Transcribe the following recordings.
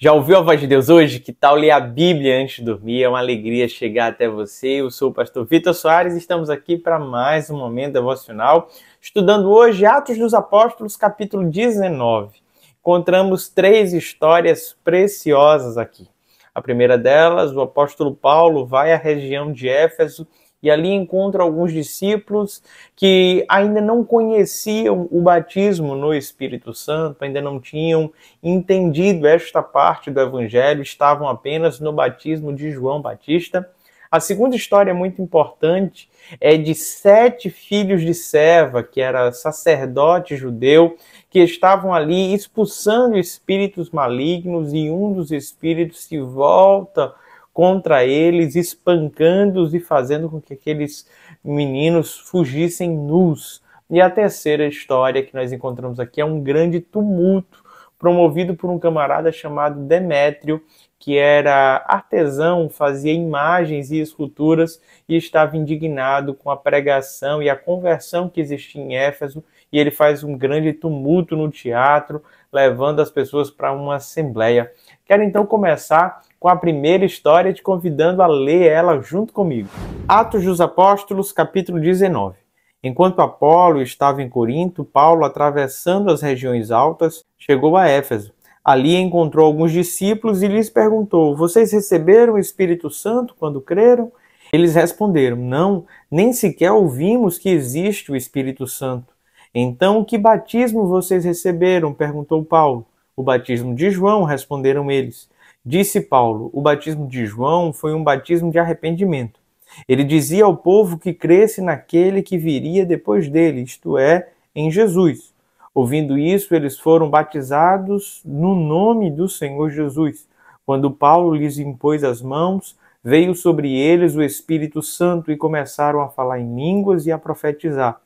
Já ouviu a voz de Deus hoje? Que tal ler a Bíblia antes de dormir? É uma alegria chegar até você. Eu sou o pastor Vitor Soares e estamos aqui para mais um momento devocional, estudando hoje Atos dos Apóstolos, capítulo 19. Encontramos três histórias preciosas aqui. A primeira delas, o apóstolo Paulo vai à região de Éfeso e ali encontra alguns discípulos que ainda não conheciam o batismo no Espírito Santo, ainda não tinham entendido esta parte do Evangelho, estavam apenas no batismo de João Batista. A segunda história muito importante é de 7 filhos de Seva, que era sacerdote judeu, que estavam ali expulsando espíritos malignos e um dos espíritos se volta contra eles, espancando-os e fazendo com que aqueles meninos fugissem nus. E a terceira história que nós encontramos aqui é um grande tumulto promovido por um camarada chamado Demétrio, que era artesão, fazia imagens e esculturas e estava indignado com a pregação e a conversão que existia em Éfeso, e ele faz um grande tumulto no teatro, levando as pessoas para uma assembleia. Quero então começar com a primeira história, te convidando a ler ela junto comigo. Atos dos Apóstolos, capítulo 19. Enquanto Apolo estava em Corinto, Paulo, atravessando as regiões altas, chegou a Éfeso. Ali encontrou alguns discípulos e lhes perguntou: vocês receberam o Espírito Santo quando creram? Eles responderam: não, nem sequer ouvimos que existe o Espírito Santo. Então, que batismo vocês receberam? Perguntou Paulo. O batismo de João, responderam eles. Disse Paulo: o batismo de João foi um batismo de arrependimento. Ele dizia ao povo que cresce naquele que viria depois dele, isto é, em Jesus. Ouvindo isso, eles foram batizados no nome do Senhor Jesus. Quando Paulo lhes impôs as mãos, veio sobre eles o Espírito Santo e começaram a falar em línguas e a profetizar.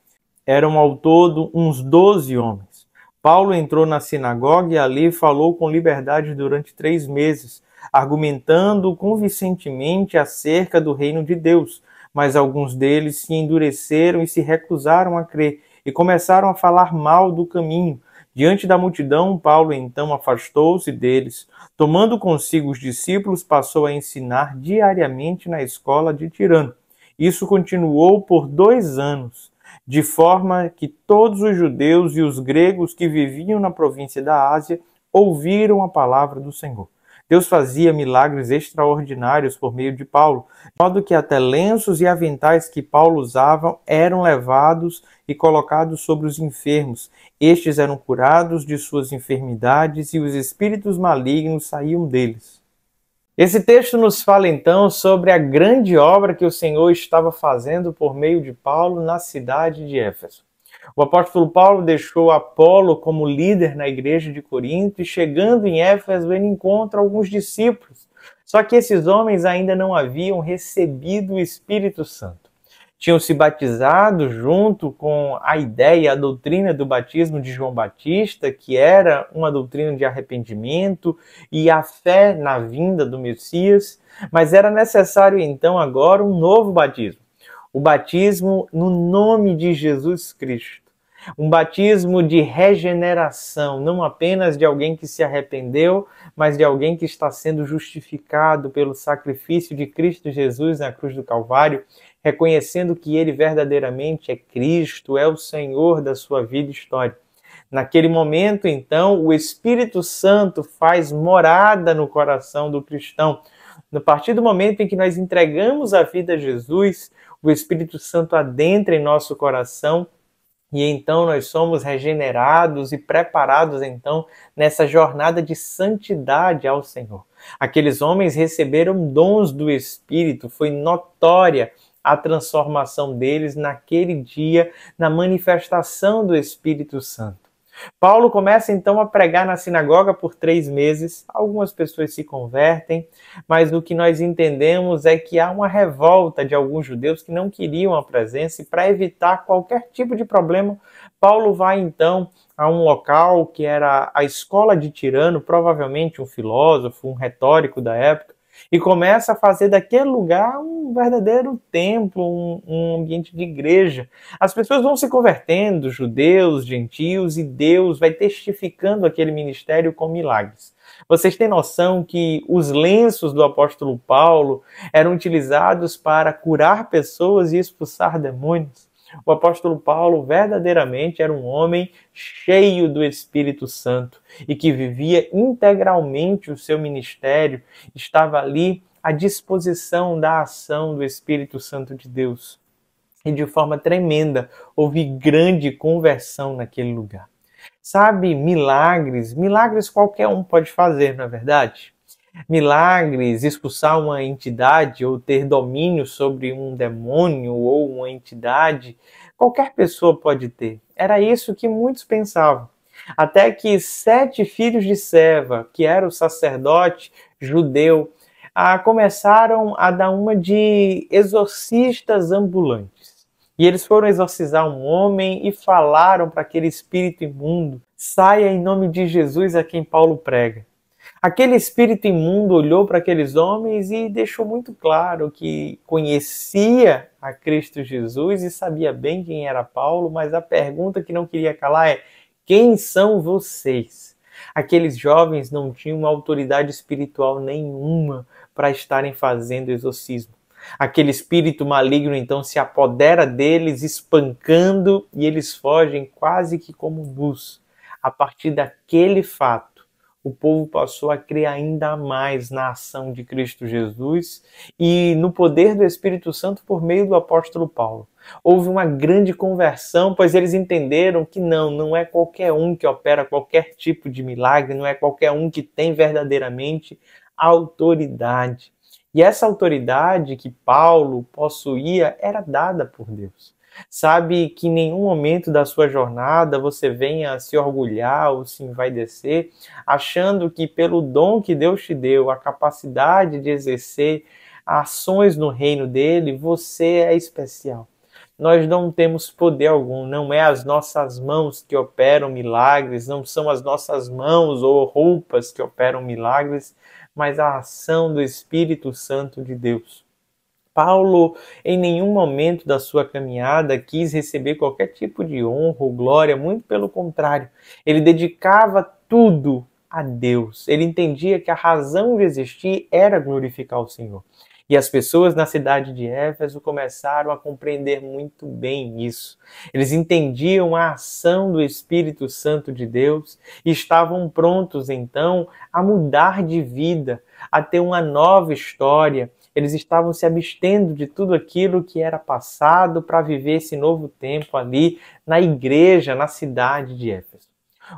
Eram ao todo uns 12 homens. Paulo entrou na sinagoga e ali falou com liberdade durante 3 meses, argumentando convincentemente acerca do reino de Deus. Mas alguns deles se endureceram e se recusaram a crer, e começaram a falar mal do caminho. Diante da multidão, Paulo então afastou-se deles. Tomando consigo os discípulos, passou a ensinar diariamente na escola de Tirano. Isso continuou por 2 anos, de forma que todos os judeus e os gregos que viviam na província da Ásia ouviram a palavra do Senhor. Deus fazia milagres extraordinários por meio de Paulo, de modo que até lenços e aventais que Paulo usava eram levados e colocados sobre os enfermos. Estes eram curados de suas enfermidades e os espíritos malignos saíam deles. Esse texto nos fala então sobre a grande obra que o Senhor estava fazendo por meio de Paulo na cidade de Éfeso. O apóstolo Paulo deixou Apolo como líder na igreja de Corinto e, chegando em Éfeso, ele encontra alguns discípulos. Só que esses homens ainda não haviam recebido o Espírito Santo. Tinham se batizado junto com a ideia, a doutrina do batismo de João Batista, que era uma doutrina de arrependimento e a fé na vinda do Messias, mas era necessário então agora um novo batismo. O batismo no nome de Jesus Cristo. Um batismo de regeneração, não apenas de alguém que se arrependeu, mas de alguém que está sendo justificado pelo sacrifício de Cristo Jesus na cruz do Calvário, reconhecendo que ele verdadeiramente é Cristo, é o Senhor da sua vida e história. Naquele momento, então, o Espírito Santo faz morada no coração do cristão. A partir do momento em que nós entregamos a vida a Jesus, o Espírito Santo adentra em nosso coração e então nós somos regenerados e preparados então nessa jornada de santidade ao Senhor. Aqueles homens receberam dons do Espírito, foi notória a transformação deles naquele dia, na manifestação do Espírito Santo. Paulo começa então a pregar na sinagoga por 3 meses, algumas pessoas se convertem, mas o que nós entendemos é que há uma revolta de alguns judeus que não queriam a presença, e para evitar qualquer tipo de problema, Paulo vai então a um local que era a escola de Tirano, provavelmente um filósofo, um retórico da época, e começa a fazer daquele lugar um verdadeiro templo, um ambiente de igreja. As pessoas vão se convertendo, judeus, gentios, e Deus vai testificando aquele ministério com milagres. Vocês têm noção que os lenços do apóstolo Paulo eram utilizados para curar pessoas e expulsar demônios? O apóstolo Paulo verdadeiramente era um homem cheio do Espírito Santo e que vivia integralmente o seu ministério, estava ali à disposição da ação do Espírito Santo de Deus. E de forma tremenda houve grande conversão naquele lugar. Sabe, milagres qualquer um pode fazer, não é verdade? Milagres, expulsar uma entidade ou ter domínio sobre um demônio ou uma entidade, qualquer pessoa pode ter. Era isso que muitos pensavam. Até que 7 filhos de Seva, que era o sacerdote judeu, começaram a dar uma de exorcistas ambulantes. E eles foram exorcizar um homem e falaram para aquele espírito imundo: saia em nome de Jesus a quem Paulo prega. Aquele espírito imundo olhou para aqueles homens e deixou muito claro que conhecia a Cristo Jesus e sabia bem quem era Paulo, mas a pergunta que não queria calar é: quem são vocês? Aqueles jovens não tinham autoridade espiritual nenhuma para estarem fazendo exorcismo. Aquele espírito maligno então se apodera deles, espancando, e eles fogem quase que como nus. A partir daquele fato, o povo passou a crer ainda mais na ação de Cristo Jesus e no poder do Espírito Santo por meio do apóstolo Paulo. Houve uma grande conversão, pois eles entenderam que não é qualquer um que opera qualquer tipo de milagre, não é qualquer um que tem verdadeiramente autoridade. E essa autoridade que Paulo possuía era dada por Deus. Sabe que em nenhum momento da sua jornada você venha se orgulhar ou se envaidecer, achando que pelo dom que Deus te deu, a capacidade de exercer ações no reino dele, você é especial. Nós não temos poder algum, não é as nossas mãos que operam milagres, não são as nossas mãos ou roupas que operam milagres, mas a ação do Espírito Santo de Deus. Paulo, em nenhum momento da sua caminhada, quis receber qualquer tipo de honra ou glória, muito pelo contrário. Ele dedicava tudo a Deus. Ele entendia que a razão de existir era glorificar o Senhor. E as pessoas na cidade de Éfeso começaram a compreender muito bem isso. Eles entendiam a ação do Espírito Santo de Deus e estavam prontos, então, a mudar de vida, a ter uma nova história. Eles estavam se abstendo de tudo aquilo que era passado para viver esse novo tempo ali na igreja, na cidade de Éfeso.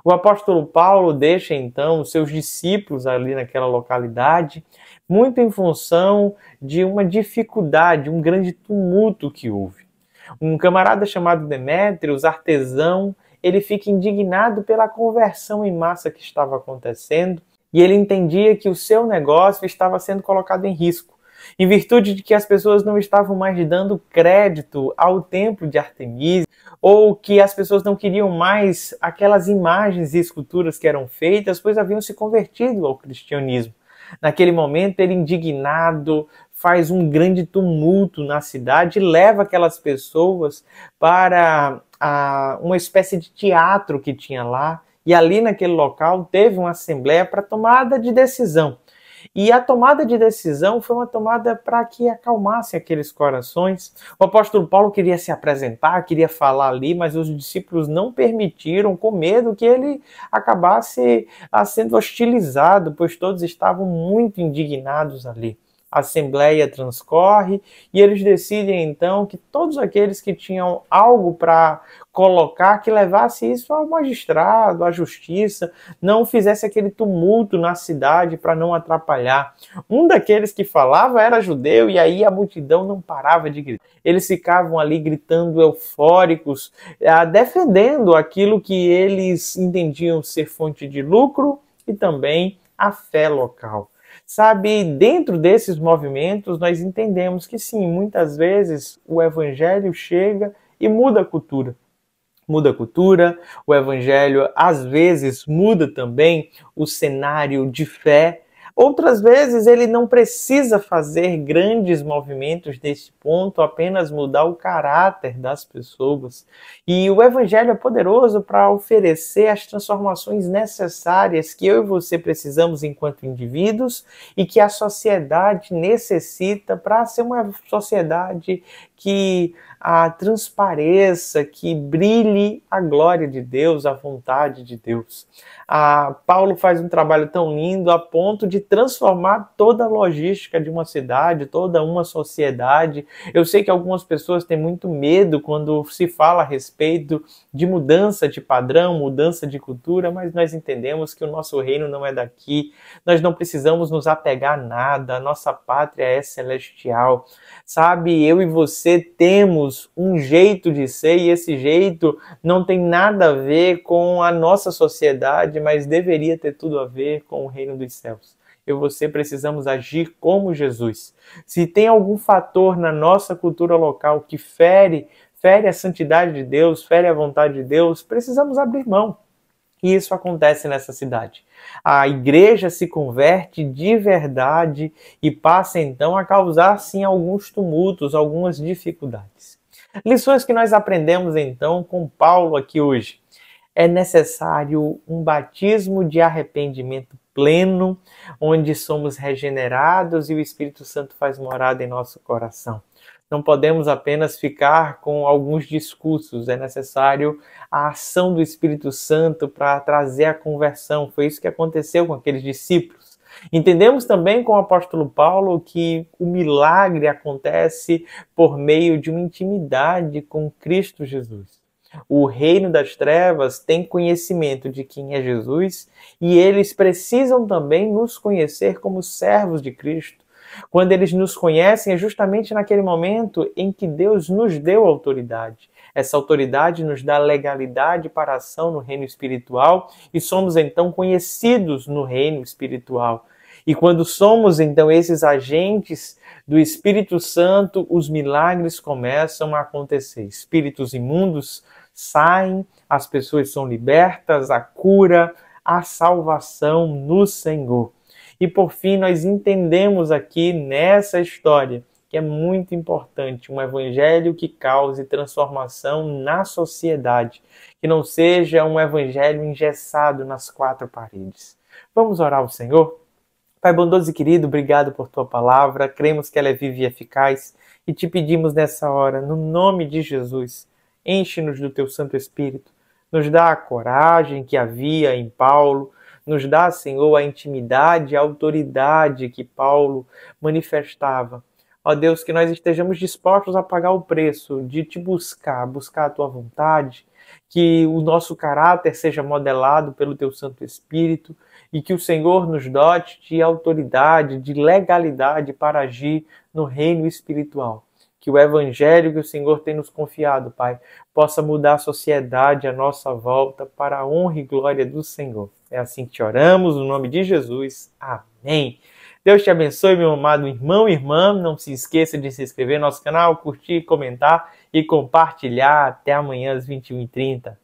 O apóstolo Paulo deixa então os seus discípulos ali naquela localidade, muito em função de uma dificuldade, um grande tumulto que houve. Um camarada chamado Demétrios, artesão, ele fica indignado pela conversão em massa que estava acontecendo e ele entendia que o seu negócio estava sendo colocado em risco, em virtude de que as pessoas não estavam mais dando crédito ao templo de Artemísia, ou que as pessoas não queriam mais aquelas imagens e esculturas que eram feitas, pois haviam se convertido ao cristianismo. Naquele momento, ele, indignado, faz um grande tumulto na cidade e leva aquelas pessoas para uma espécie de teatro que tinha lá, e ali naquele local teve uma assembleia para tomada de decisão. E a tomada de decisão foi uma tomada para que acalmasse aqueles corações. O apóstolo Paulo queria se apresentar, queria falar ali, mas os discípulos não permitiram, com medo que ele acabasse sendo hostilizado, pois todos estavam muito indignados ali. A assembleia transcorre e eles decidem então que todos aqueles que tinham algo para colocar, que levasse isso ao magistrado, à justiça, não fizesse aquele tumulto na cidade para não atrapalhar. Um daqueles que falava era judeu e aí a multidão não parava de gritar. Eles ficavam ali gritando eufóricos, defendendo aquilo que eles entendiam ser fonte de lucro e também a fé local. Sabe, dentro desses movimentos nós entendemos que sim, muitas vezes o evangelho chega e muda a cultura. Muda a cultura, o evangelho às vezes muda também o cenário de fé, Outras vezes ele não precisa fazer grandes movimentos nesse ponto, apenas mudar o caráter das pessoas. E o Evangelho é poderoso para oferecer as transformações necessárias que eu e você precisamos enquanto indivíduos e que a sociedade necessita para ser uma sociedade que transpareça, que brilhe a glória de Deus, a vontade de Deus. Paulo faz um trabalho tão lindo a ponto de transformar toda a logística de uma cidade, toda uma sociedade. Eu sei que algumas pessoas têm muito medo quando se fala a respeito de mudança de padrão, mudança de cultura, mas nós entendemos que o nosso reino não é daqui. Nós não precisamos nos apegar a nada, a nossa pátria é celestial. Sabe, eu e você temos um jeito de ser e esse jeito não tem nada a ver com a nossa sociedade, mas deveria ter tudo a ver com o reino dos céus. Eu e você precisamos agir como Jesus. Se tem algum fator na nossa cultura local que fere a santidade de Deus, fere a vontade de Deus, precisamos abrir mão. E isso acontece nessa cidade. A igreja se converte de verdade e passa então a causar sim alguns tumultos, algumas dificuldades. Lições que nós aprendemos então com Paulo aqui hoje. É necessário um batismo de arrependimento pleno, onde somos regenerados e o Espírito Santo faz morada em nosso coração. Não podemos apenas ficar com alguns discursos, é necessário a ação do Espírito Santo para trazer a conversão. Foi isso que aconteceu com aqueles discípulos. Entendemos também com o apóstolo Paulo que o milagre acontece por meio de uma intimidade com Cristo Jesus. O reino das trevas tem conhecimento de quem é Jesus e eles precisam também nos conhecer como servos de Cristo. Quando eles nos conhecem, é justamente naquele momento em que Deus nos deu autoridade. Essa autoridade nos dá legalidade para a ação no reino espiritual e somos então conhecidos no reino espiritual. E quando somos então esses agentes do Espírito Santo, os milagres começam a acontecer. Espíritos imundos saem, as pessoas são libertas, a cura, a salvação no Senhor. E por fim, nós entendemos aqui nessa história que é muito importante um evangelho que cause transformação na sociedade, que não seja um evangelho engessado nas quatro paredes. Vamos orar ao Senhor? Pai bondoso e querido, obrigado por tua palavra, cremos que ela é viva e eficaz e te pedimos nessa hora, no nome de Jesus, enche-nos do teu Santo Espírito, nos dá a coragem que havia em Paulo, nos dá, Senhor, a intimidade, a autoridade que Paulo manifestava. Ó Deus, que nós estejamos dispostos a pagar o preço de te buscar a tua vontade, que o nosso caráter seja modelado pelo teu Santo Espírito e que o Senhor nos dote de autoridade, de legalidade para agir no reino espiritual. Que o evangelho que o Senhor tem nos confiado, Pai, possa mudar a sociedade à nossa volta para a honra e glória do Senhor. É assim que te oramos, no nome de Jesus. Amém. Deus te abençoe, meu amado irmão e irmã. Não se esqueça de se inscrever no nosso canal, curtir, comentar e compartilhar. Até amanhã às 21h30.